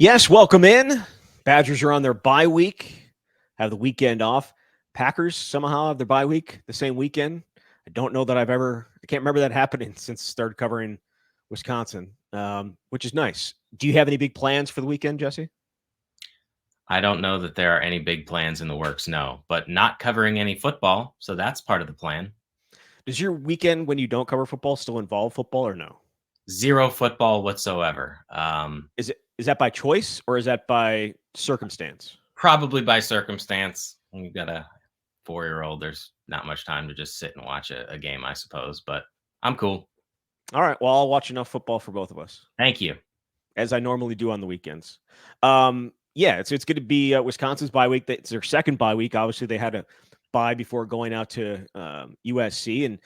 Yes, welcome in. Badgers are on their bye week, have the weekend off. Packers somehow have their bye week the same weekend. I don't know that I can't remember that happening since I started covering Wisconsin, which is nice. Do you have any big plans for the weekend, Jesse? I don't know that there are any big plans in the works, no, but not covering any football, so that's part of the plan. Does your weekend when you don't cover football still involve football or no? Zero football whatsoever. Is that by choice or is that by circumstance? Probably by circumstance. When you've got a 4-year-old, there's not much time to just sit and watch a game, I suppose, but I'm cool. All right. Well, I'll watch enough football for both of us, Thank you. as I normally do on the weekends. Yeah, it's going to be Wisconsin's bye week. It's their second bye week. Obviously, they had a bye before going out to USC, and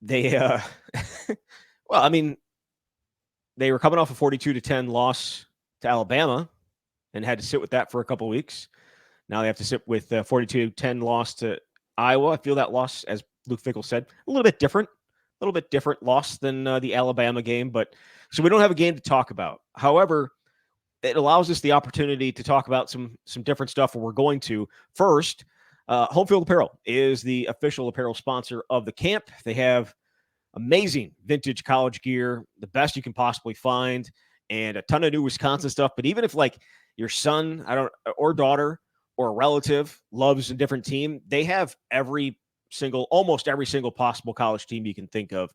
they, well, I mean, they were coming off a 42-10 loss to Alabama, and had to sit with that for a couple of weeks. Now they have to sit with a 42-10 loss to Iowa. I feel that loss, as Luke Fickell said, a little bit different loss than the Alabama game. But so we don't have a game to talk about. However, it allows us the opportunity to talk about some different stuff. We're going to first. HomeField Apparel is the official apparel sponsor of the camp. They have amazing vintage college gear, the best you can possibly find, and a ton of new Wisconsin stuff. But even if like your son, or daughter or a relative loves a different team, they have almost every single possible college team you can think of,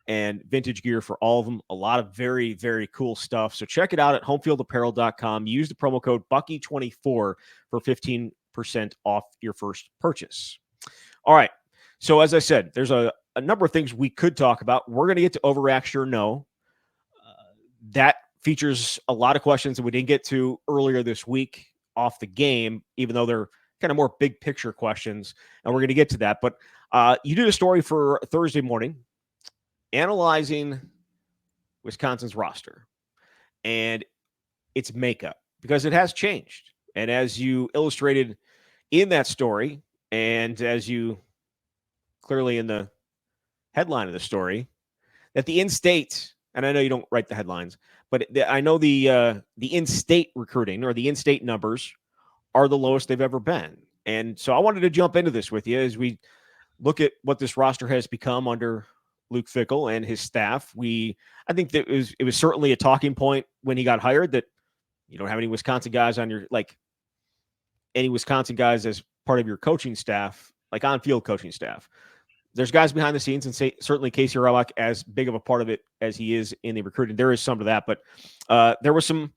and vintage gear for all of them. A lot of very, very cool stuff. So check it out at homefieldapparel.com. Use the promo code Bucky24 for 15% off your first purchase. All right. So as I said, there's a number of things we could talk about. We're going to get to overreaction or no. That features a lot of questions that we didn't get to earlier this week off the game, even though they're kind of more big picture questions, and we're going to get to that. But you did a story for Thursday morning analyzing Wisconsin's roster and its makeup, because it has changed. And as you illustrated in that story, and as you clearly in the headline of the story, that the in-state, and I know you don't write the headlines, but I know the in-state recruiting or the in-state numbers are the lowest they've ever been. And so I wanted to jump into this with you as we look at what this roster has become under Luke Fickell and his staff. I think that it was certainly a talking point when he got hired that you don't have any Wisconsin guys any Wisconsin guys as part of your coaching staff, like on-field coaching staff. There's guys behind the scenes, and certainly Casey Rowlock, as big of a part of it as he is in the recruiting. There is some to that, but there was some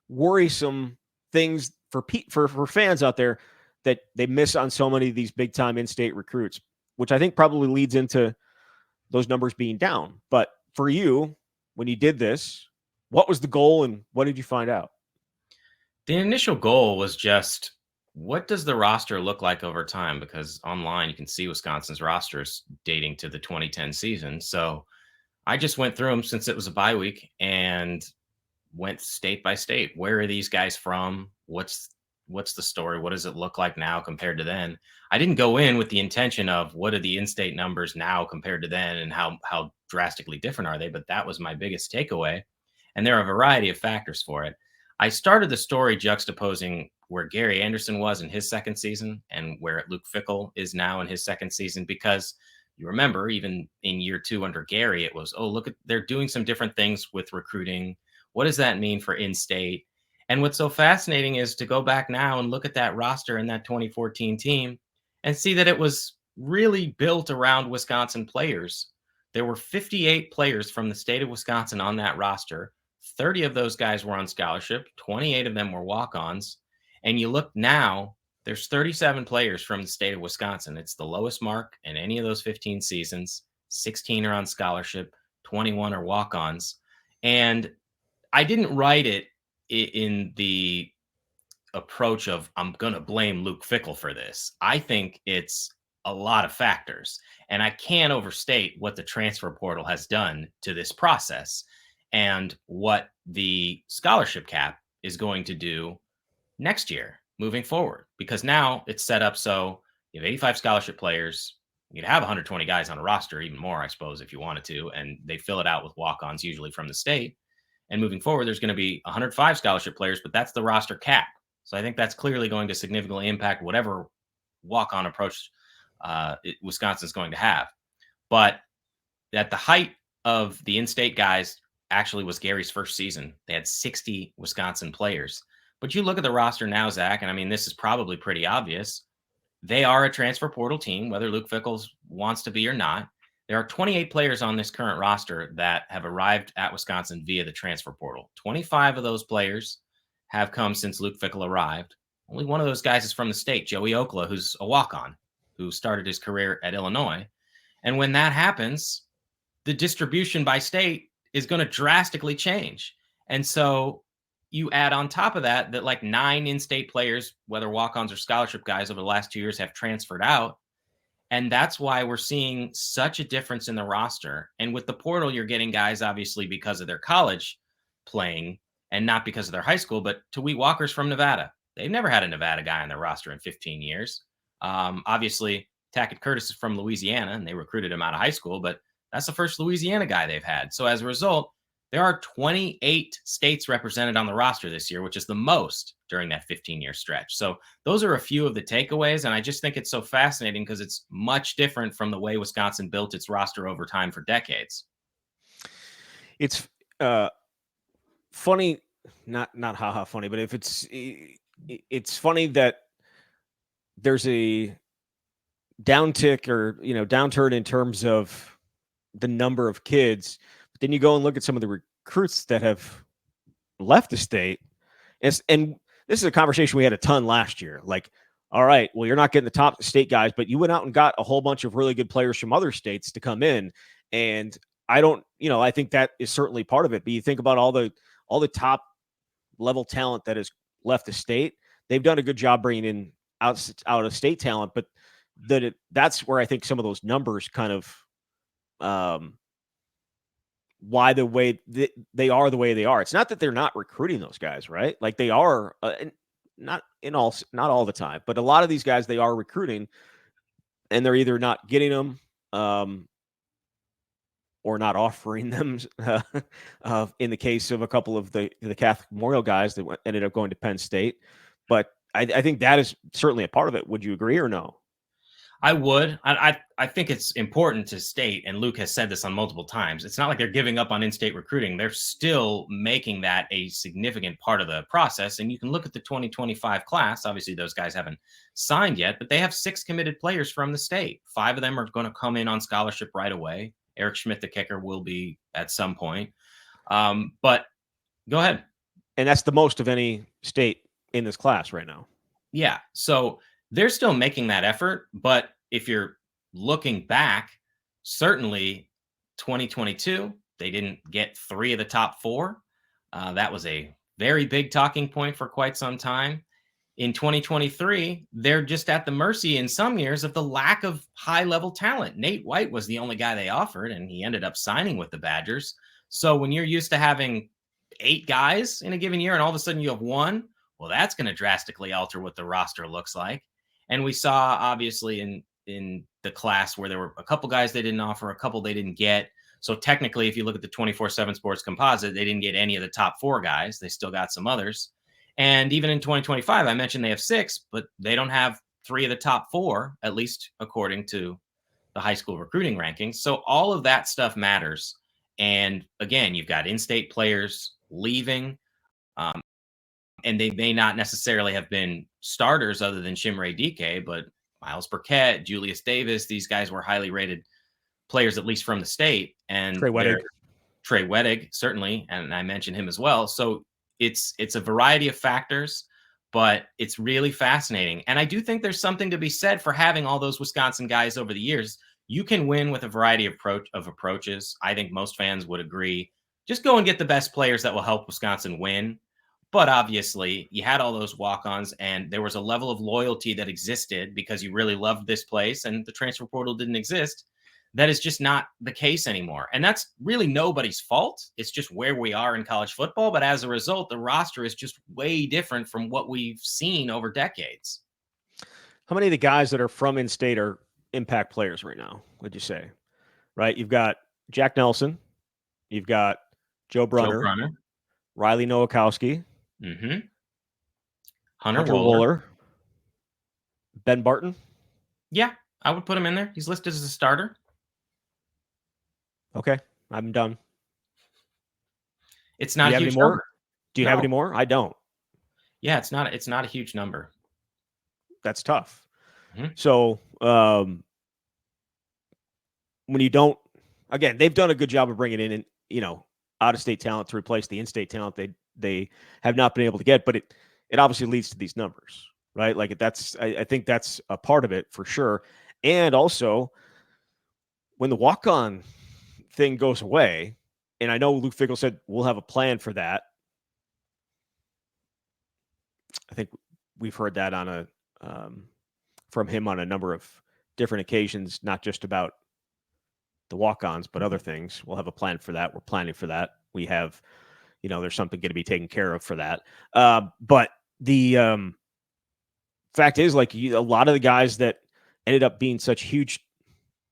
worrisome things for fans out there that they miss on so many of these big time in-state recruits, which I think probably leads into those numbers being down. But for you, when you did this, what was the goal and what did you find out? The initial goal was just, what does the roster look like over time? Because online you can see Wisconsin's rosters dating to the 2010 season. So I just went through them since it was a bye week and went state by state. Where are these guys from? What's the story? What does it look like now compared to then? I didn't go in with the intention of what are the in-state numbers now compared to then and how drastically different are they, but that was my biggest takeaway. And there are a variety of factors for it. I started the story juxtaposing where Gary Anderson was in his second season and where Luke Fickell is now in his second season, because you remember even in year 2 under Gary, it was, oh, look, they're doing some different things with recruiting. What does that mean for in-state? And what's so fascinating is to go back now and look at that roster and that 2014 team and see that it was really built around Wisconsin players. There were 58 players from the state of Wisconsin on that roster. 30 of those guys were on scholarship. 28 of them were walk-ons. And you look now, there's 37 players from the state of Wisconsin. It's the lowest mark in any of those 15 seasons. 16 are on scholarship. 21 are walk-ons. And I didn't write it in the approach of, I'm going to blame Luke Fickell for this. I think it's a lot of factors. And I can't overstate what the transfer portal has done to this process and what the scholarship cap is going to do next year moving forward, because now it's set up so you have 85 scholarship players. You'd have 120 guys on a roster, even more, I suppose, if you wanted to, and they fill it out with walk-ons, usually from the state. And moving forward, there's going to be 105 scholarship players, but that's the roster cap. So I think that's clearly going to significantly impact whatever walk-on approach Wisconsin's going to have. But at the height of the in-state guys, actually was Gary's first season. They had 60 Wisconsin players. But you look at the roster now, Zach, and I mean, this is probably pretty obvious. They are a transfer portal team, whether Luke Fickell wants to be or not. There are 28 players on this current roster that have arrived at Wisconsin via the transfer portal. 25 of those players have come since Luke Fickell arrived. Only one of those guys is from the state, Joey Okla, who's a walk-on, who started his career at Illinois. And when that happens, the distribution by state is going to drastically change. And so you add on top of that like 9 in-state players, whether walk-ons or scholarship guys over the last 2 years, have transferred out. And that's why we're seeing such a difference in the roster. And with the portal, you're getting guys, obviously, because of their college playing and not because of their high school. But Tawee Walker's from Nevada. They've never had a Nevada guy on their roster in 15 years. Obviously, Tackett Curtis is from Louisiana, and they recruited him out of high school. But that's the first Louisiana guy they've had. So as a result, there are 28 states represented on the roster this year, which is the most during that 15-year stretch. So those are a few of the takeaways, and I just think it's so fascinating because it's much different from the way Wisconsin built its roster over time for decades. It's funny, not haha funny, but if it's funny that there's a downtick or downturn in terms of the number of kids. But then you go and look at some of the recruits that have left the state. And this is a conversation we had a ton last year. Like, all right, well, you're not getting the top state guys, but you went out and got a whole bunch of really good players from other states to come in. And I think that is certainly part of it. But you think about all the top level talent that has left the state. They've done a good job bringing in out of state talent, but that's where I think some of those numbers kind of why the way they are the way they are. It's not that they're not recruiting those guys, right? Like they are, not all the time, but a lot of these guys they are recruiting, and they're either not getting them or not offering them. In the case of a couple of the Catholic Memorial guys that ended up going to Penn State, but I think that is certainly a part of it. Would you agree or no? I would. I think it's important to state, and Luke has said this on multiple times, it's not like they're giving up on in-state recruiting. They're still making that a significant part of the process. And you can look at the 2025 class. Obviously, those guys haven't signed yet, but they have 6 committed players from the state. 5 of them are going to come in on scholarship right away. Eric Schmidt, the kicker, will be at some point. But go ahead. And that's the most of any state in this class right now. Yeah. So they're still making that effort, but if you're looking back, certainly 2022, they didn't get 3 of the top 4. That was a very big talking point for quite some time. In 2023, they're just at the mercy in some years of the lack of high-level talent. Nate White was the only guy they offered, and he ended up signing with the Badgers. So when you're used to having 8 guys in a given year and all of a sudden you have 1, well, that's going to drastically alter what the roster looks like. And we saw, obviously, in the class where there were a couple guys they didn't offer, a couple they didn't get. So technically, if you look at the 24/7 Sports composite, they didn't get any of the top 4 guys. They still got some others. And even in 2025, I mentioned they have 6, but they don't have 3 of the top 4, at least according to the high school recruiting rankings. So all of that stuff matters. And again, you've got in-state players leaving. And they may not necessarily have been starters other than Shimray DK, but Miles Burkett, Julius Davis, these guys were highly rated players, at least from the state. And Trey Wettig, certainly, and I mentioned him as well. So it's a variety of factors, but it's really fascinating. And I do think there's something to be said for having all those Wisconsin guys over the years. You can win with a variety of approaches. I think most fans would agree. Just go and get the best players that will help Wisconsin win. But obviously, you had all those walk-ons, and there was a level of loyalty that existed because you really loved this place, and the transfer portal didn't exist. That is just not the case anymore. And that's really nobody's fault. It's just where we are in college football. But as a result, the roster is just way different from what we've seen over decades. How many of the guys that are from in-state are impact players right now, would you say? Right? You've got Jack Nelson. You've got Joe Brunner. Riley Nowakowski, Mm-hmm. Hunter Hunter Wohler. Wohler, Ben Barton. Yeah, I would put him in there. He's listed as a starter. Okay, I'm done. It's Do not you a have any huge more? number. Do you have No. any more? I don't. Yeah, it's not a huge number. That's tough. Mm-hmm. So when you don't, again, they've done a good job of bringing in, out of state talent to replace the in-state talent they have not been able to get. But it obviously leads to these numbers, right? Like I think that's a part of it for sure. And also when the walk-on thing goes away, and I know Luke Fickell said we'll have a plan for that. I think we've heard that from him on a number of different occasions, not just about the walk-ons, but other things. We'll have a plan for that. We're planning for that. We have, there's something going to be taken care of for that. But the fact is, like, a lot of the guys that ended up being such huge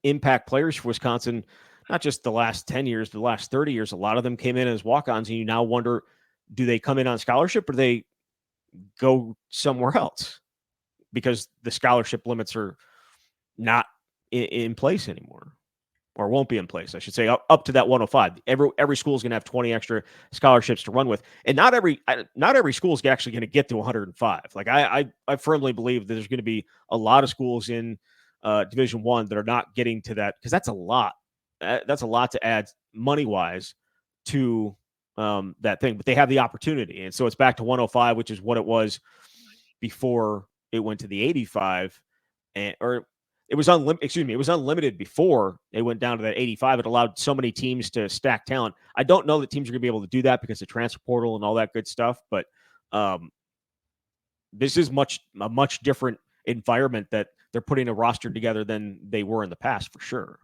impact players for Wisconsin, not just the last 10 years, the last 30 years, a lot of them came in as walk-ons, and you now wonder, do they come in on scholarship or do they go somewhere else? Because the scholarship limits are not in place anymore, or won't be in place, I should say, up to that 105. Every school is going to have 20 extra scholarships to run with, and not every school is actually going to get to 105. Like I firmly believe that there's going to be a lot of schools in Division I that are not getting to that, because that's a lot. That's a lot to add money wise to that thing, but they have the opportunity, and so it's back to 105, which is what it was before it went to the 85, or it was unlimited. Excuse me, it was unlimited before it went down to that 85. It allowed so many teams to stack talent. I don't know that teams are going to be able to do that because of transfer portal and all that good stuff. But this is a much different environment that they're putting a roster together than they were in the past, for sure.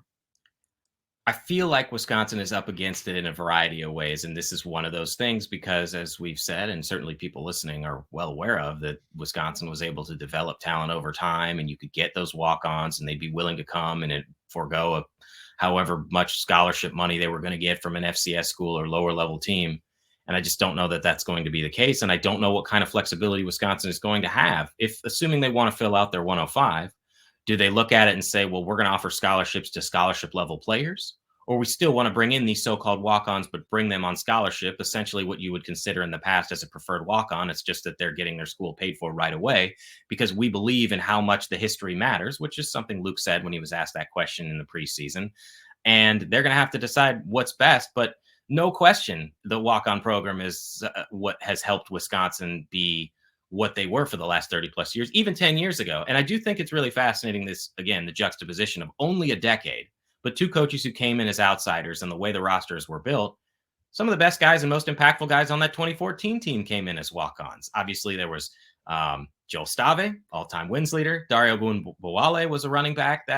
I feel like Wisconsin is up against it in a variety of ways. And this is one of those things because, as we've said, and certainly people listening are well aware of, that Wisconsin was able to develop talent over time, and you could get those walk-ons and they'd be willing to come and forego however much scholarship money they were going to get from an FCS school or lower level team. And I just don't know that that's going to be the case. And I don't know what kind of flexibility Wisconsin is going to have. Assuming they want to fill out their 105, do they look at it and say, well, we're going to offer scholarships to scholarship level players, or we still want to bring in these so-called walk-ons, but bring them on scholarship, essentially what you would consider in the past as a preferred walk-on. It's just that they're getting their school paid for right away because we believe in how much the history matters, which is something Luke said when he was asked that question in the preseason. And they're going to have to decide what's best. But no question, the walk-on program is what has helped Wisconsin be what they were for the last 30 plus years, even 10 years ago. And I do think it's really fascinating, this, again, the juxtaposition of only a decade, but two coaches who came in as outsiders, and the way the rosters were built. Some of the best guys and most impactful guys on that 2014 team came in as walk-ons. Obviously, there was Joe Stave, all-time wins leader. Dario Buwale was a running back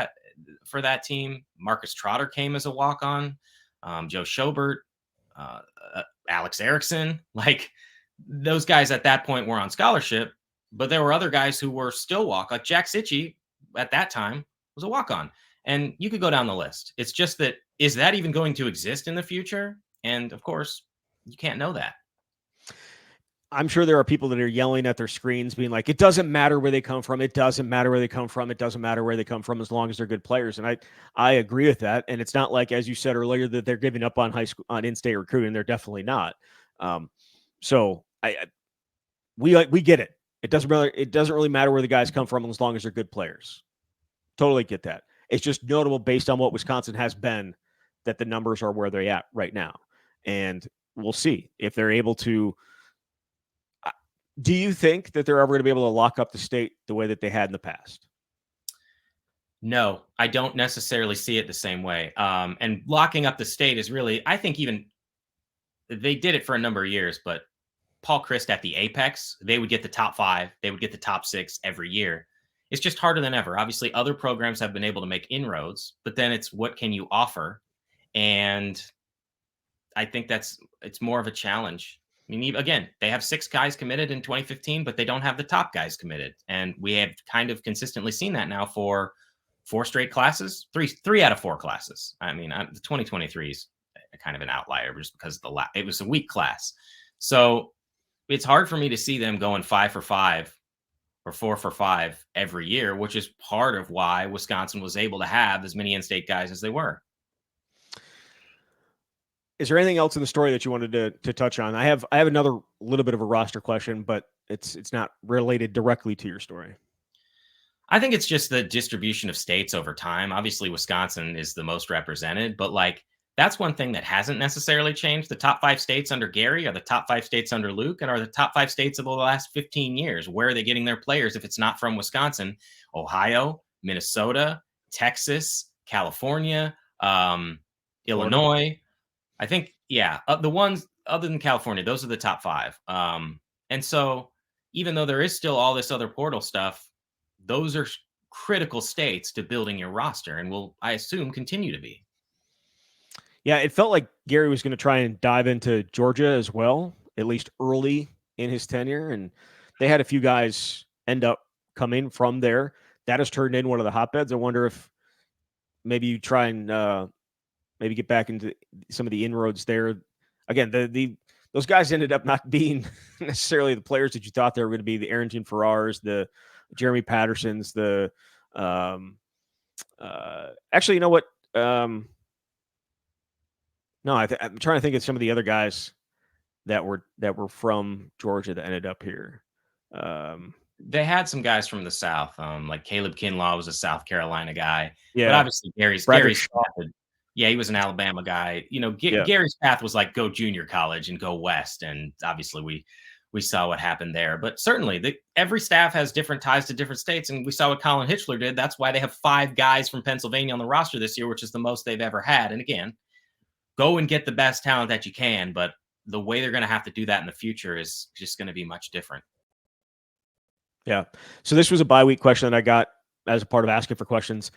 for that team. Marcus Trotter came as a walk-on. Joe Schobert, Alex Erickson, like, those guys at that point were on scholarship, but there were other guys who were still like Jack Sitchie at that time was a walk-on, and you could go down the list. It's just that, is that even going to exist in the future? And of course, you can't know that. I'm sure there are people that are yelling at their screens being like, it doesn't matter where they come from. It doesn't matter where they come from. It doesn't matter where they come from as long as they're good players. And I agree with that. And it's not like, as you said earlier, that they're giving up on high school, on in-state recruiting. They're definitely not. So we get it. It doesn't really matter where the guys come from as long as they're good players. Totally get that. It's just notable based on what Wisconsin has been that the numbers are where they're at right now. And we'll see if they're able to. Do you think that they're ever going to be able to lock up the state the way that they had in the past? No, I don't necessarily see it the same way. And locking up the state is really, I think, even they did it for a number of years, but Paul Christ at the apex, they would get the top 5, they would get the top 6 every year. It's just harder than ever. Obviously, other programs have been able to make inroads, but then it's what can you offer? And I think it's more of a challenge. I mean, again, they have 6 guys committed in 2015, but they don't have the top guys committed. And we have kind of consistently seen that now for 4 straight classes, 3 out of 4 classes. I mean, the 2023 is kind of an outlier just because it was a weak class. So it's hard for me to see them going 5 for 5 or 4 for 5 every year, which is part of why Wisconsin was able to have as many in-state guys as they were. Is there anything else in the story that you wanted to touch on? I have another little bit of a roster question, but it's not related directly to your story. I think it's just the distribution of states over time. Obviously, Wisconsin is the most represented, but like that's one thing that hasn't necessarily changed. The top 5 states under Gary are the top 5 states under Luke and are the top 5 states of the last 15 years. Where are they getting their players if it's not from Wisconsin? Ohio, Minnesota, Texas, California, Florida. Illinois. I think, yeah, the ones other than California, those are the top 5. And so even though there is still all this other portal stuff, those are critical states to building your roster and will, I assume, continue to be. Yeah, it felt like Gary was going to try and dive into Georgia as well, at least early in his tenure. And they had a few guys end up coming from there. That has turned in one of the hotbeds. I wonder if maybe you try and maybe get back into some of the inroads there. Again, those guys ended up not being necessarily the players that you thought they were going to be. The Arrington Farrars, the Jeremy Pattersons, the actually, you know what? No, I'm trying to think of some of the other guys that were from Georgia that ended up here. They had some guys from the South, like Caleb Kinlaw was a South Carolina guy, but Yeah, obviously Gary's Bradford path. Shaw. Yeah, he was an Alabama guy. You know, Yeah, Gary's path was like go junior college and go west, and obviously we saw what happened there. But certainly, every staff has different ties to different states, and we saw what Colin Hitchler did. That's why they have 5 guys from Pennsylvania on the roster this year, which is the most they've ever had. And again, go and get the best talent that you can, but the way they're going to have to do that in the future is just going to be much different. yeah. So this was a bye week question that I got as a part of asking for questions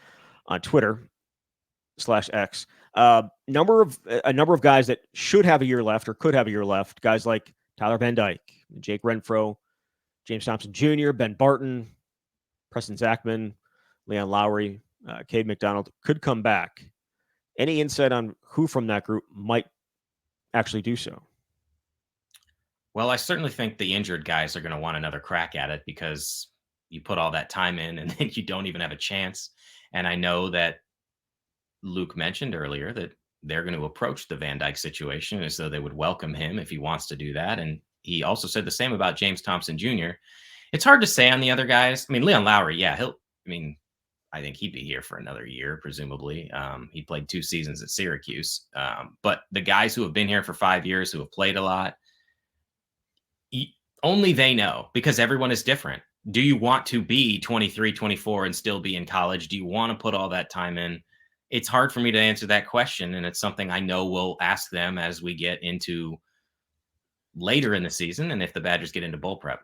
on Twitter/X. A number of guys that should have a year left or could have a year left. Guys like Tyler Van Dyke, Jake Renfro, James Thompson Jr., Ben Barton, Preston Zachman, Leon Lowry, Cade McDonald could come back. Any insight on who from that group might actually do so? Well, I certainly think the injured guys are going to want another crack at it because you put all that time in and then you don't even have a chance. And I know that Luke mentioned earlier that they're going to approach the Van Dyke situation as though they would welcome him if he wants to do that. And he also said the same about James Thompson Jr. It's hard to say on the other guys. I mean, Leon Lowry, yeah, I think he'd be here for another year, presumably. He played 2 seasons at Syracuse. But the guys who have been here for 5 years, who have played a lot, only they know because everyone is different. Do you want to be 23, 24 and still be in college? Do you want to put all that time in? It's hard for me to answer that question. And it's something I know we'll ask them as we get into later in the season and if the Badgers get into bowl prep.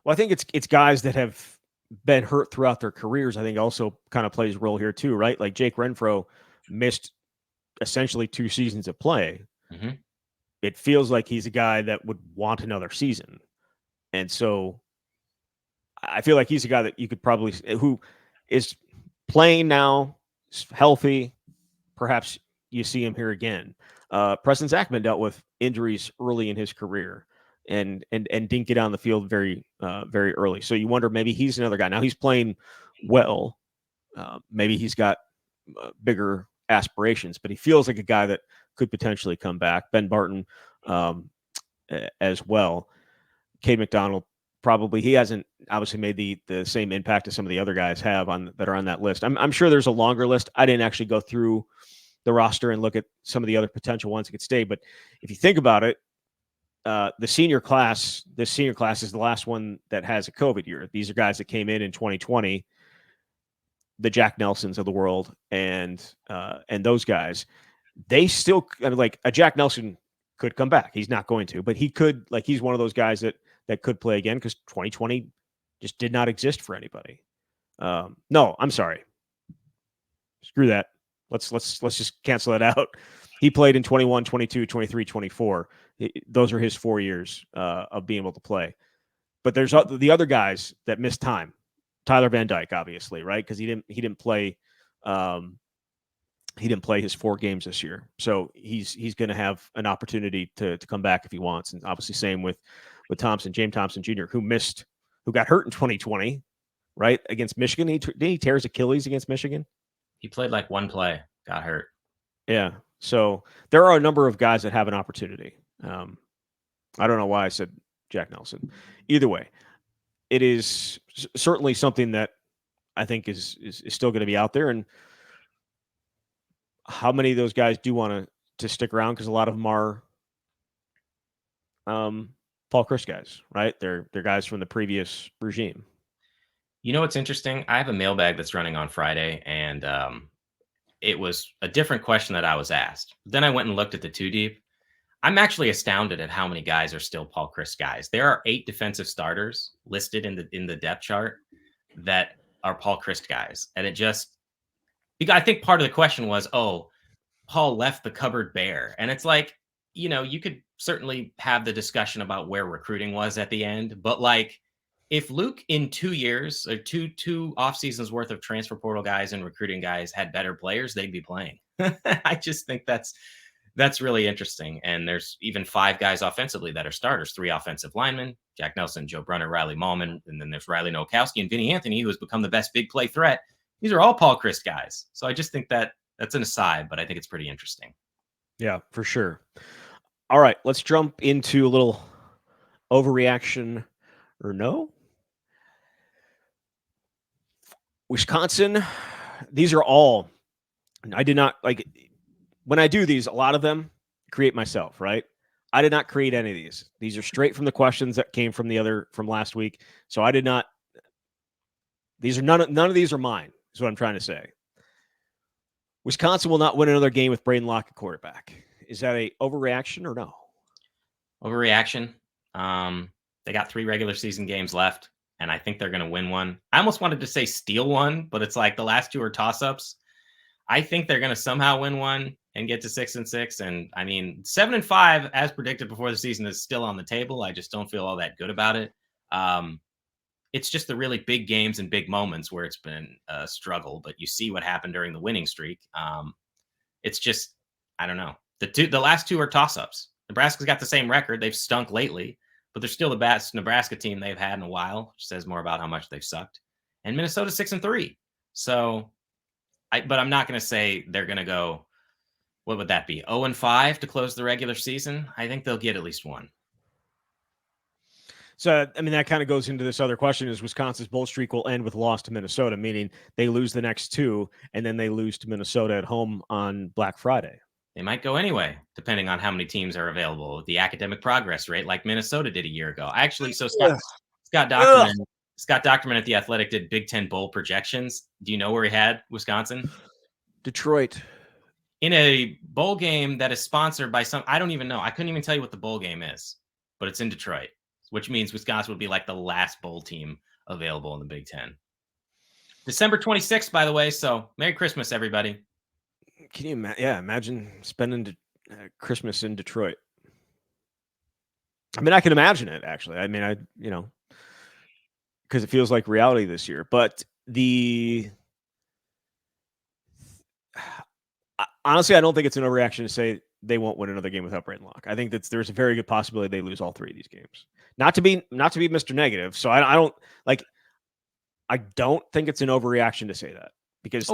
Well, I think it's guys that have been hurt throughout their careers. I think also kind of plays a role here too, right? Like Jake Renfro missed essentially 2 seasons of play. Mm-hmm. It feels like he's a guy that would want another season. And so I feel like he's a guy that you could probably, who is playing now, healthy. Perhaps you see him here again. Preston Zachman dealt with injuries early in his career and didn't get on the field very early. So you wonder, maybe he's another guy. Now he's playing well. Maybe he's got bigger aspirations, but he feels like a guy that could potentially come back. Ben Barton as well. Cade McDonald, probably. He hasn't obviously made the same impact as some of the other guys have that are on that list. I'm sure there's a longer list. I didn't actually go through the roster and look at some of the other potential ones that could stay. But if you think about it, this senior class is the last one that has a COVID year. These are guys that came in 2020, the Jack Nelsons of the world, and those guys. They still, like, a Jack Nelson could come back. He's not going to, but he could. Like, he's one of those guys that could play again because 2020 just did not exist for anybody. No, I'm sorry. Screw that. Let's just cancel it out. He played in 21, 22, 23, 24. Those are his 4 years of being able to play. But there's the other guys that missed time. Tyler Van Dyke, obviously, right? Because he didn't play He didn't play his 4 games this year, so he's going to have an opportunity to come back if he wants. And obviously, same with Thompson, James Thompson Jr., who got hurt in 2020, right, against Michigan. Did he tear his Achilles against Michigan? He played like one play, got hurt. Yeah. So there are a number of guys that have an opportunity. I don't know why I said Jack Nelson. Either way, it is certainly something that I think is still going to be out there. And how many of those guys do want to stick around? Because a lot of them are Paul Chryst guys, right? They're guys from the previous regime. You know what's interesting? I have a mailbag that's running on Friday, and it was a different question that I was asked. Then I went and looked at the 2 deep. I'm actually astounded at how many guys are still Paul Chryst guys. There are 8 defensive starters listed in the depth chart that are Paul Chryst guys. And I think part of the question was, oh, Paul left the cupboard bare. And it's like, you could certainly have the discussion about where recruiting was at the end. But like, if Luke in 2 years or two off seasons worth of transfer portal guys and recruiting guys had better players, they'd be playing. I just think that's really interesting. And there's even 5 guys offensively that are starters, 3 offensive linemen, Jack Nelson, Joe Brunner, Riley Mallman, and then there's Riley Nowakowski and Vinny Anthony, who has become the best big play threat. These are all Paul Chryst guys. So I just think that's an aside, but I think it's pretty interesting. Yeah, for sure. All right, let's jump into a little overreaction or no. Wisconsin, these are all, I did not, like, when I do these, a lot of them create myself, right? I did not create any of these. These are straight from the questions that came from last week. So I did not, these are none of these are mine, is what I'm trying to say. Wisconsin will not win another game with Braedyn Locke at quarterback. Is that a overreaction or no? Overreaction. They got 3 regular season games left, and I think they're going to win one. I almost wanted to say steal one, but it's like the last 2 are toss-ups. I think they're going to somehow win one and get to 6-6. And I mean, 7-5, as predicted before the season, is still on the table. I just don't feel all that good about it. It's just the really big games and big moments where it's been a struggle, but you see what happened during the winning streak. It's just, I don't know. The last 2 are toss-ups. Nebraska's got the same record. They've stunk lately, but they're still the best Nebraska team they've had in a while, which says more about how much they've sucked. And Minnesota's 6-3. So, but I'm not going to say they're going to go, what would that be? 0-5 to close the regular season. I think they'll get at least one. So, I mean, that kind of goes into this other question: is Wisconsin's bowl streak will end with a loss to Minnesota, meaning they lose the next 2 and then they lose to Minnesota at home on Black Friday. They might go anyway, depending on how many teams are available. The academic progress rate, like Minnesota did a year ago. Actually, so Scott Docterman at The Athletic did Big Ten bowl projections. Do you know where he had Wisconsin? Detroit. In a bowl game that is sponsored by I don't even know. I couldn't even tell you what the bowl game is, but it's in Detroit, which means Wisconsin would be like the last bowl team available in the Big Ten. December 26th, by the way. So Merry Christmas, everybody. Can you imagine spending Christmas in Detroit? I mean, I can imagine it, actually. I mean, because it feels like reality this year. But honestly, I don't think it's an overreaction to say they won't win another game without Braedyn Locke. I think that there's a very good possibility they lose all 3 of these games. Not to be Mr. Negative. So I don't like. I don't think it's an overreaction to say that, because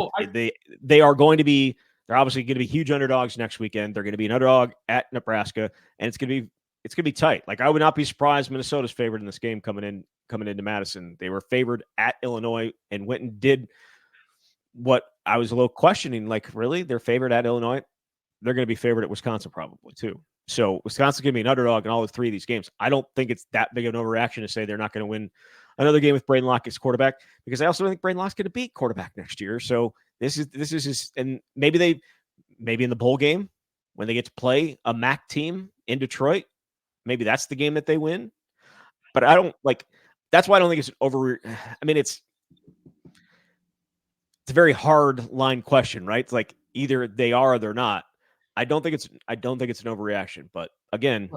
they are going to be. They're obviously going to be huge underdogs next weekend. They're going to be an underdog at Nebraska, and it's going to be tight. Like, I would not be surprised Minnesota's favored in this game coming into Madison. They were favored at Illinois and went and did what I was a little questioning. Like, really, they're favored at Illinois? They're going to be favored at Wisconsin probably too. So Wisconsin's going to be an underdog in all 3 of these games. I don't think it's that big of an overreaction to say they're not going to win another game with Braedyn Locke as quarterback, because I also think Braedyn Locke's going to be quarterback next year. So this is his, and maybe in the bowl game when they get to play a MAC team in Detroit, maybe that's the game that they win. But I don't like. That's why I don't think it's over. I mean, it's a very hard line question, right? It's like either they are or they're not. I don't think it's an overreaction. But again,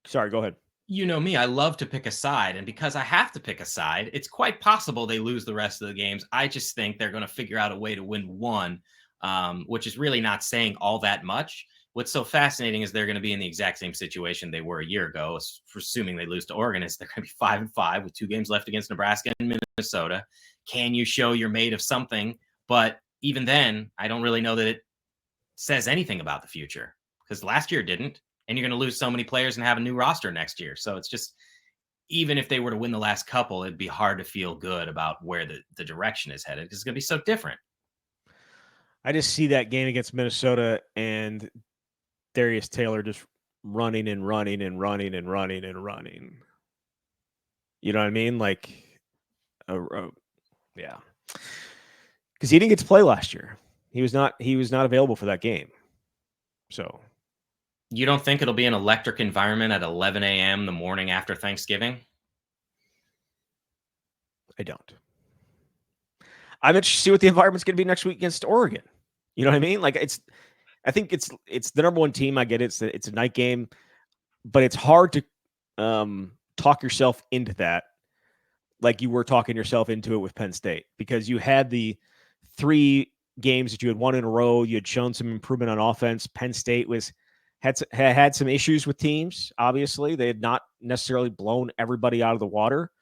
sorry, go ahead. You know me, I love to pick a side, and because I have to pick a side, it's quite possible they lose the rest of the games. I just think they're going to figure out a way to win one. which is really not saying all that much. What's so fascinating is they're going to be in the exact same situation they were a year ago. Assuming they lose to Oregon, is they're going to be 5-5 with 2 games left against Nebraska and Minnesota. Can you show you're made of something? But even then, I don't really know that it says anything about the future, because last year didn't, and you're going to lose so many players and have a new roster next year. So it's just, even if they were to win the last couple, it'd be hard to feel good about where the direction is headed, because it's going to be so different. I just see that game against Minnesota and Darius Taylor just running and running and running and running and running. You know what I mean? Like, yeah, because he didn't get to play last year. He was not available for that game. So, you don't think it'll be an electric environment at 11 a.m. the morning after Thanksgiving? I don't. I'm interested to see what the environment's going to be next week against Oregon. You know what I mean? Like, I think it's the number one team. I get it. It's a night game, but it's hard to talk yourself into that, like you were talking yourself into it with Penn State, because you had the 3 games that you had won in a row. You had shown some improvement on offense. Penn State had some issues with teams. Obviously, they had not necessarily blown everybody out of the water.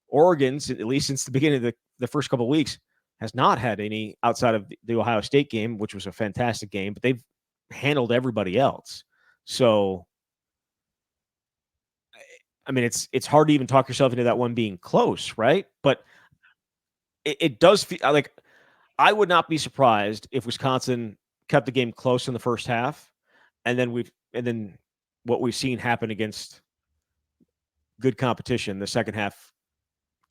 Oregon's, at least since the beginning of the first couple of weeks, has not had any outside of the Ohio State game, which was a fantastic game, but they've handled everybody else. So, I mean, it's hard to even talk yourself into that one being close, right? But it does feel like, I would not be surprised if Wisconsin kept the game close in the first half, and then what we've seen happen against good competition, the second half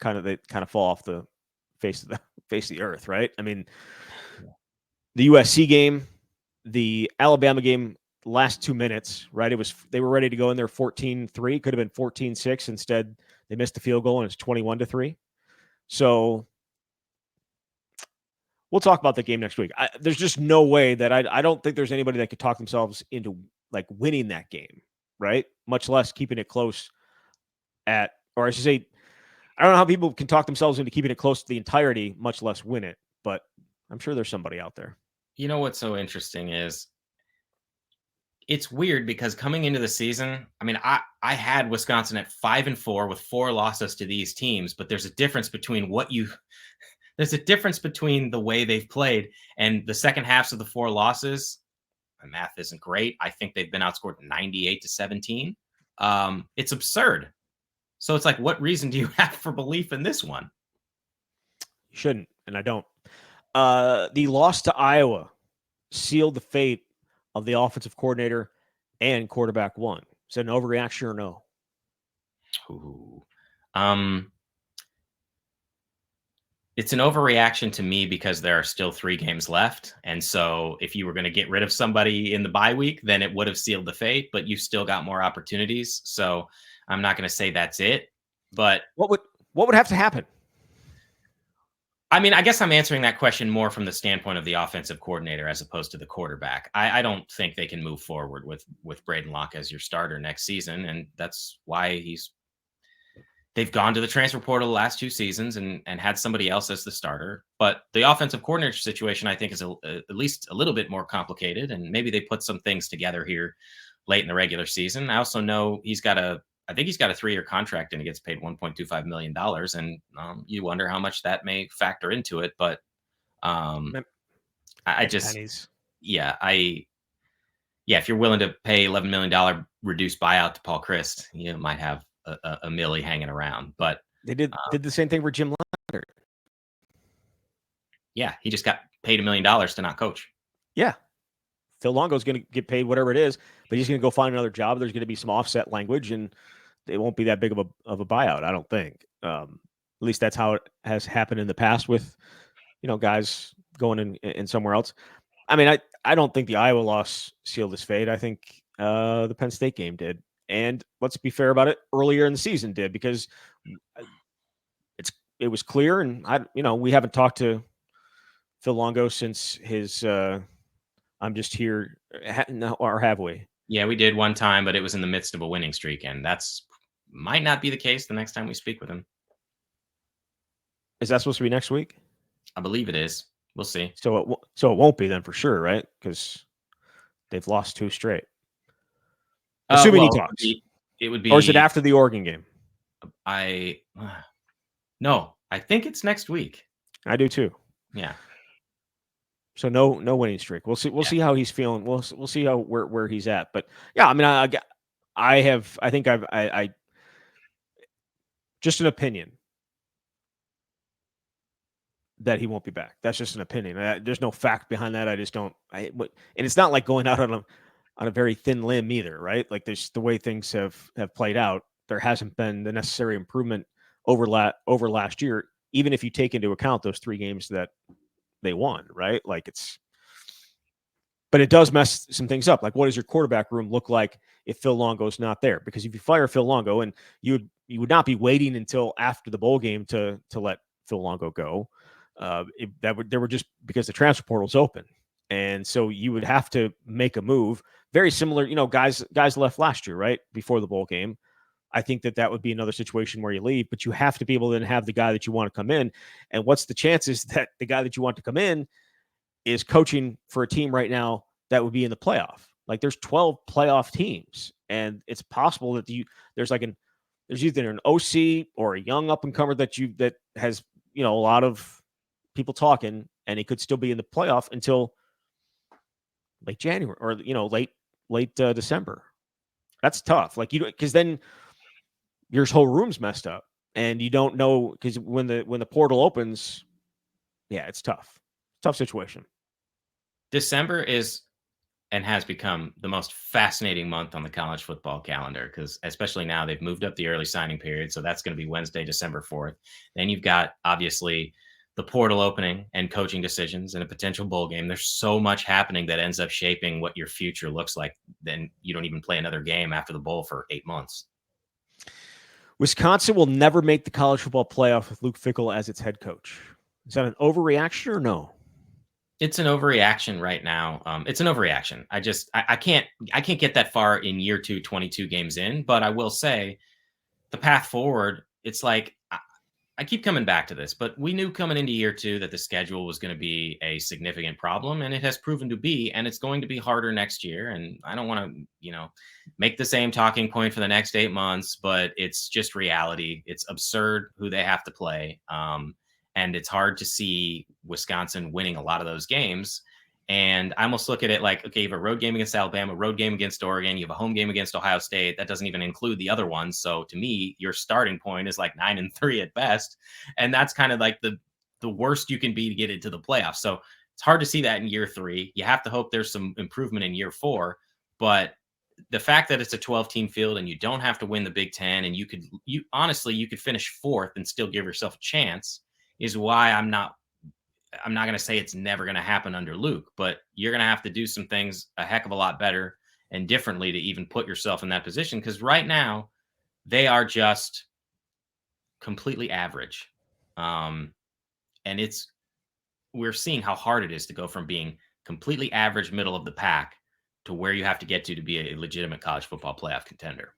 they fall off the face of the earth, right? I mean, the USC game, the Alabama game, last 2 minutes, right? They were ready to go in there 14-3, could have been 14-6. Instead, they missed the field goal and it's 21-3. So we'll talk about the game next week. There's just no way that I don't think there's anybody that could talk themselves into like winning that game, right? Much less keeping it close or I should say, I don't know how people can talk themselves into keeping it close to the entirety, much less win it, but I'm sure there's somebody out there. You know what's so interesting is, it's weird because coming into the season, I mean, I had Wisconsin at 5-4 with 4 losses to these teams, but there's a difference between the way they've played and the second halves of the 4 losses. My math isn't great. I think they've been outscored 98-17. It's absurd. So it's like, what reason do you have for belief in this one? You shouldn't, and I don't. The loss to Iowa sealed the fate of the offensive coordinator and quarterback one. Is that an overreaction or no? Ooh. It's an overreaction to me because there are still 3 games left. And so if you were going to get rid of somebody in the bye week, then it would have sealed the fate, but you've still got more opportunities. So I'm not going to say that's it, but what would have to happen? I mean, I guess I'm answering that question more from the standpoint of the offensive coordinator as opposed to the quarterback. I don't think they can move forward with Braedyn Locke as your starter next season, and that's why they've gone to the transfer portal the last 2 seasons and had somebody else as the starter. But the offensive coordinator situation, I think, is at least a little bit more complicated, and maybe they put some things together here late in the regular season. I also know I think he's got a 3-year contract and he gets paid $1.25 million. And you wonder how much that may factor into it. But I just, pennies. If you're willing to pay $11 million reduced buyout to Paul Christ, you might have a millie hanging around. But they did the same thing for Jim Leonard. Yeah, he just got paid $1 million to not coach. Yeah. Phil Longo's going to get paid whatever it is, but he's going to go find another job. There's going to be some offset language, and it won't be that big of a buyout, I don't think. At least that's how it has happened in the past with, guys going in somewhere else. I mean, I don't think the Iowa loss sealed his fate. I think the Penn State game did. And let's be fair about it, earlier in the season did, because it was clear, and we haven't talked to Phil Longo since his I'm just here, or have we? Yeah, we did one time, but it was in the midst of a winning streak, and that's might not be the case the next time we speak with him. Is that supposed to be next week? I believe it is. We'll see. So it won't be then for sure, right? Because they've lost 2 straight. Assuming he Well, talks. it would Or is it be after the Oregon game? No, I think it's next week. I do too. Yeah. So no winning streak. We'll see. We'll see how he's feeling. We'll see how where he's at. But yeah, I mean, I think I just an opinion that he won't be back. That's just an opinion. There's no fact behind that. I just don't. And it's not like going out on a very thin limb either, right? Like there's the way things have played out. There hasn't been the necessary improvement over last year, even if you take into account those 3 games that they won, right? Like but it does mess some things up. Like, what does your quarterback room look like if Phil Longo's not there? Because if you fire Phil Longo, and you would not be waiting until after the bowl game to let Phil Longo go. There were just because the transfer portal's open, and so you would have to make a move. Very similar, guys left last year, right before the bowl game. I think that would be another situation where you leave, but you have to be able to have the guy that you want to come in. And what's the chances that the guy that you want to come in is coaching for a team right now that would be in the playoff? Like there's 12 playoff teams, and it's possible that there's either an OC or a young up and comer that has a lot of people talking, and he could still be in the playoff until late January or late December. That's tough. Like because then your whole room's messed up, and you don't know because when the portal opens, yeah, it's tough. Tough situation. December is and has become the most fascinating month on the college football calendar because especially now they've moved up the early signing period. So that's going to be Wednesday, December 4th. Then you've got obviously the portal opening and coaching decisions and a potential bowl game. There's so much happening that ends up shaping what your future looks like. Then you don't even play another game after the bowl for 8 months. Wisconsin will never make the college football playoff with Luke Fickell as its head coach. Is that an overreaction or no? It's an overreaction right now. It's an overreaction. I can't get that far in year 2, 22 games in, but I will say the path forward, it's like, I keep coming back to this, but we knew coming into year 2 that the schedule was going to be a significant problem, and it has proven to be, and it's going to be harder next year. And I don't want to, make the same talking point for the next 8 months, but it's just reality. It's absurd who they have to play. And it's hard to see Wisconsin winning a lot of those games. And I almost look at it like, okay, you have a road game against Alabama, road game against Oregon, you have a home game against Ohio State. That doesn't even include the other ones. So to me, your starting point is like 9-3 at best. And that's kind of like the worst you can be to get into the playoffs. So it's hard to see that in year 3. You have to hope there's some improvement in year 4. But the fact that it's a 12-team field and you don't have to win the Big Ten, and you could finish 4th and still give yourself a chance, is why I'm not going to say it's never going to happen under Luke, but you're going to have to do some things a heck of a lot better and differently to even put yourself in that position. Because right now they are just completely average. And we're seeing how hard it is to go from being completely average, middle of the pack, to where you have to get to be a legitimate college football playoff contender.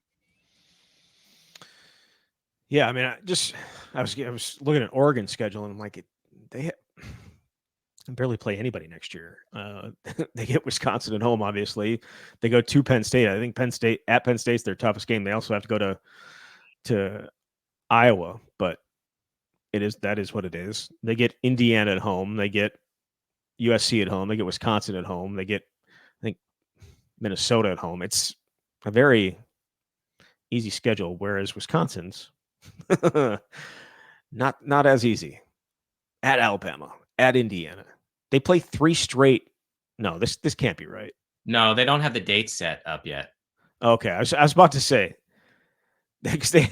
Yeah, I mean, I was looking at Oregon's schedule, and I'm like, they barely play anybody next year. They get Wisconsin at home, obviously. They go to Penn State. I think Penn State's their toughest game. They also have to go to Iowa, but that is what it is. They get Indiana at home. They get USC at home. They get Wisconsin at home. They get, I think, Minnesota at home. It's a very easy schedule, whereas Wisconsin's not as easy. At Alabama, at Indiana, they play 3 straight. No, this can't be right. No, they don't have the date set up yet. Okay, I was about to say because they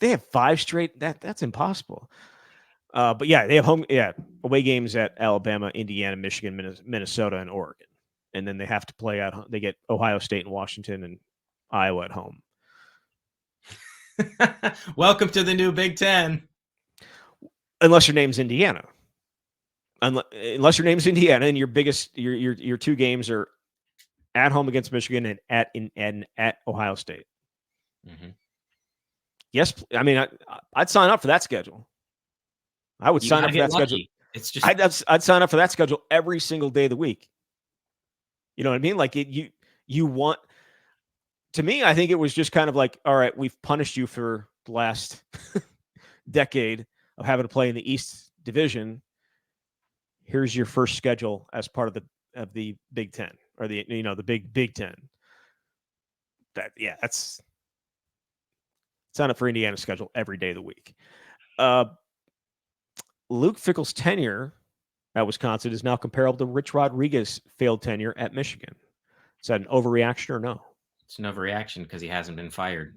have 5 straight. That's impossible. But yeah, they have away games at Alabama, Indiana, Michigan, Minnesota, and Oregon, and then they have to play at home. They get Ohio State and Washington and Iowa at home. Welcome to the new Big Ten. Unless your name's Indiana. Unless your name's Indiana, and your 2 games are at home against Michigan and at Ohio State. Mm-hmm. Yes, I mean I'd sign up for that schedule. I would sign up for that schedule. It's just I'd sign up for that schedule every single day of the week. You know what I mean? Like you want. To me, I think it was just kind of like, all right, we've punished you for the last decade of having to play in the East Division. Here's your first schedule as part of the Big Ten, or the Big Ten. That's sign up for Indiana's schedule every day of the week. Luke Fickell's tenure at Wisconsin is now comparable to Rich Rodriguez's failed tenure at Michigan. Is that an overreaction or no? it's an overreaction because he hasn't been fired.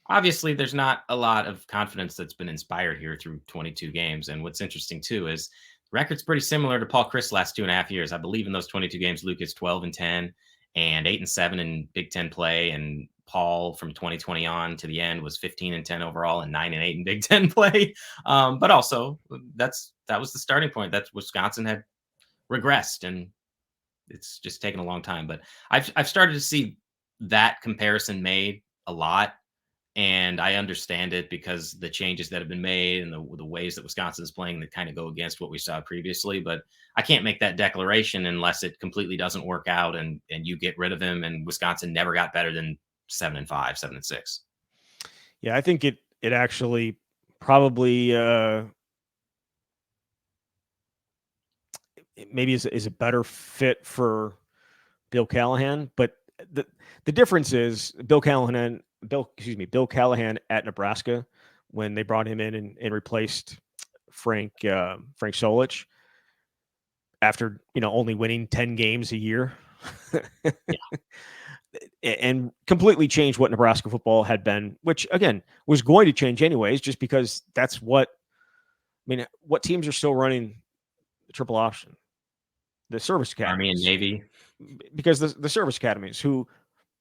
Obviously, there's not a lot of confidence that's been inspired here through 22 games. And what's interesting too is the record's pretty similar to Paul Chryst' last 2.5 years. I believe in those 22 games, Luke is 12-10 and 8-7 in Big Ten play, and Paul from 2020 on to the end was 15-10 overall and 9-8 in Big Ten play. But also that was the starting point. That Wisconsin had regressed, and it's just taken a long time. But I've started to see that comparison made a lot. And I understand it because the changes that have been made and the ways that Wisconsin is playing that kind of go against what we saw previously. But I can't make that declaration unless it completely doesn't work out and you get rid of him. And Wisconsin never got better than 7-5, 7-6. Yeah, I think it actually probably maybe is a better fit for Bill Callahan, but the difference is Bill Callahan at Nebraska, when they brought him in and replaced Frank Solich after only winning 10 games a year. And completely changed what Nebraska football had been, which again was going to change anyways, just because that's what teams are still running the triple option, the service academies, Army and Navy, because the service academies who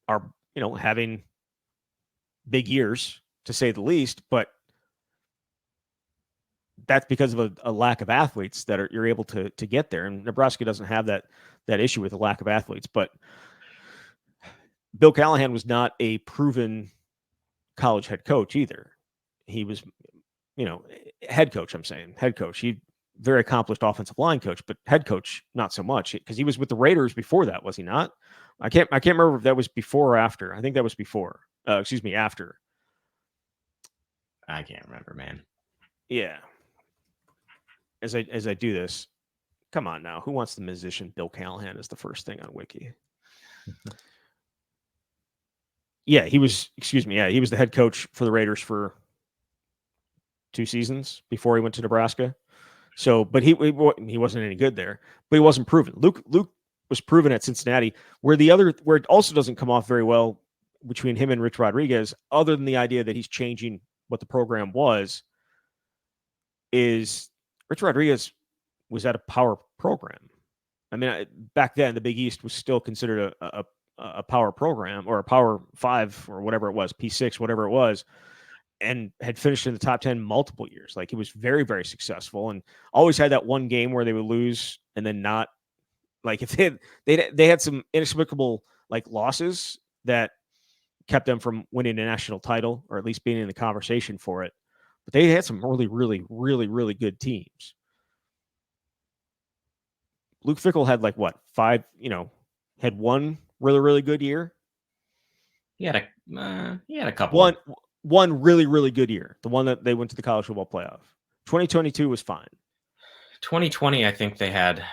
are having big years to say the least, but that's because of a lack of athletes that you're able to get there. And Nebraska doesn't have that issue with the lack of athletes, but Bill Callahan was not a proven college head coach either. He was, head coach. I'm saying head coach. He very accomplished offensive line coach, but head coach not so much, because he was with the Raiders before that, was he not? I can't remember if that was before or after. I think that was before. After. I can't remember, man. Yeah. As I do this, come on now. Who wants the musician Bill Callahan as the first thing on Wiki? Yeah, he was. Excuse me. Yeah, he was the head coach for the Raiders for 2 seasons before he went to Nebraska. So, but he wasn't any good there. But he wasn't proven. Luke was proven at Cincinnati, where it also doesn't come off very well between him and Rich Rodriguez, other than the idea that he's changing what the program was, is Rich Rodriguez was at a power program. I mean, back then the Big East was still considered a power program, or a Power 5 or whatever it was, P6, whatever it was, and had finished in the top 10 multiple years. Like, it was very, very successful, and always had that one game where they would lose and then not. Like, if they had some inexplicable losses that kept them from winning a national title, or at least being in the conversation for it. But they had some really, really, really, really good teams. Luke Fickell had five, had one really, really good year. He had a couple. One really, really good year. The one that they went to the college football playoff. 2022 was fine. 2020, I think they had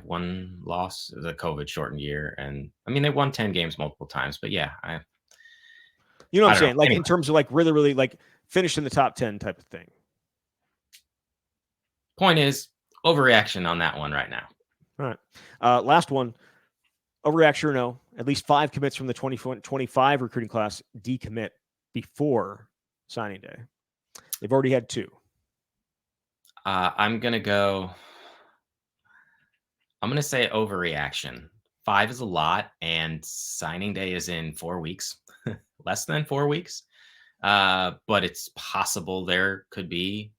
one loss. It was a COVID shortened year, and I mean they won 10 games multiple times. But yeah, you know what I'm saying? Anyway. In terms of really, really finish in the top 10 type of thing. Point is, overreaction on that one right now. All right. Last one. Overreaction or no? At least 5 commits from the 2025 recruiting class decommit before signing day. They've already had 2. I'm going to say overreaction. 5 is a lot, and signing day is in 4 weeks, less than 4 weeks. But it's possible there could be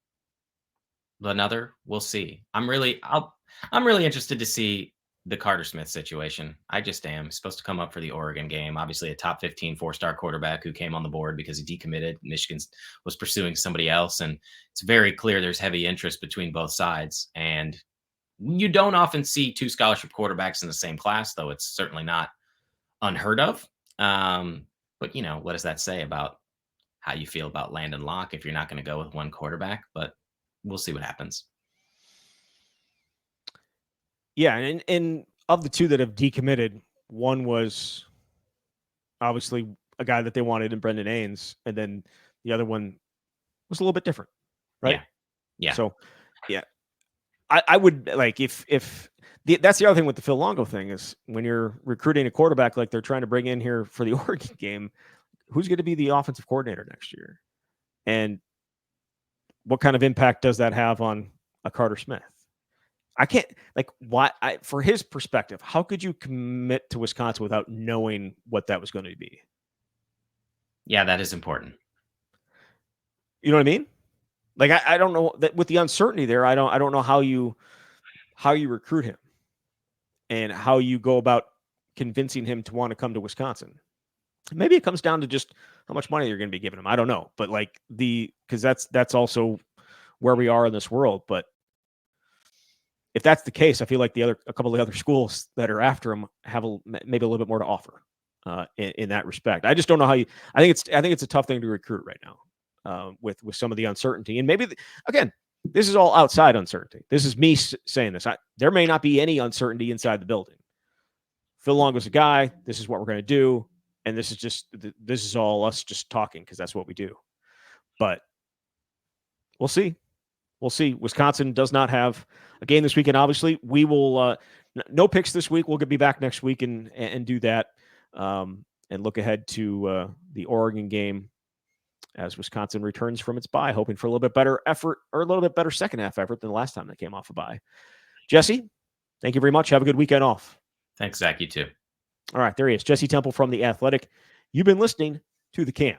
another. We'll see. I'm really interested to see the Carter Smith situation. I just am. He's supposed to come up for the Oregon game. Obviously, a top 15 4-star quarterback who came on the board because he decommitted. Michigan was pursuing somebody else. And it's very clear there's heavy interest between both sides. And you don't often see 2 scholarship quarterbacks in the same class, though it's certainly not unheard of. But, what does that say about how you feel about Landon Locke if you're not going to go with one quarterback? But we'll see what happens. Yeah, and of the 2 that have decommitted, one was obviously a guy that they wanted in Brendan Haynes, and then the other one was a little bit different, right? Yeah. So, yeah, I would like if that's the other thing with the Phil Longo thing is when you're recruiting a quarterback like they're trying to bring in here for the Oregon game, who's going to be the offensive coordinator next year, and what kind of impact does that have on a Carter Smith? I can't for his perspective, how could you commit to Wisconsin without knowing what that was going to be? Yeah, that is important. You know what I mean? Like, I don't know that with the uncertainty there, I don't know how you recruit him and how you go about convincing him to want to come to Wisconsin. Maybe it comes down to just how much money you're going to be giving him. I don't know, but because that's also where we are in this world. But if that's the case, I feel like a couple of the other schools that are after him have maybe a little bit more to offer in that respect. I just don't know how you. I think it's a tough thing to recruit right now with some of the uncertainty, and maybe again, this is all outside uncertainty. This is me saying this. There may not be any uncertainty inside the building. Phil Longo's a guy. This is what we're going to do, and this is all us just talking because that's what we do. But we'll see. We'll see. Wisconsin does not have a game this weekend. Obviously, we will no picks this week. We'll be back next week and do that and look ahead to the Oregon game as Wisconsin returns from its bye, hoping for a little bit better effort or a little bit better second half effort than the last time they came off a bye. Jesse, thank you very much. Have a good weekend off. Thanks, Zach. You too. All right, there he is, Jesse Temple from The Athletic. You've been listening to The Camp.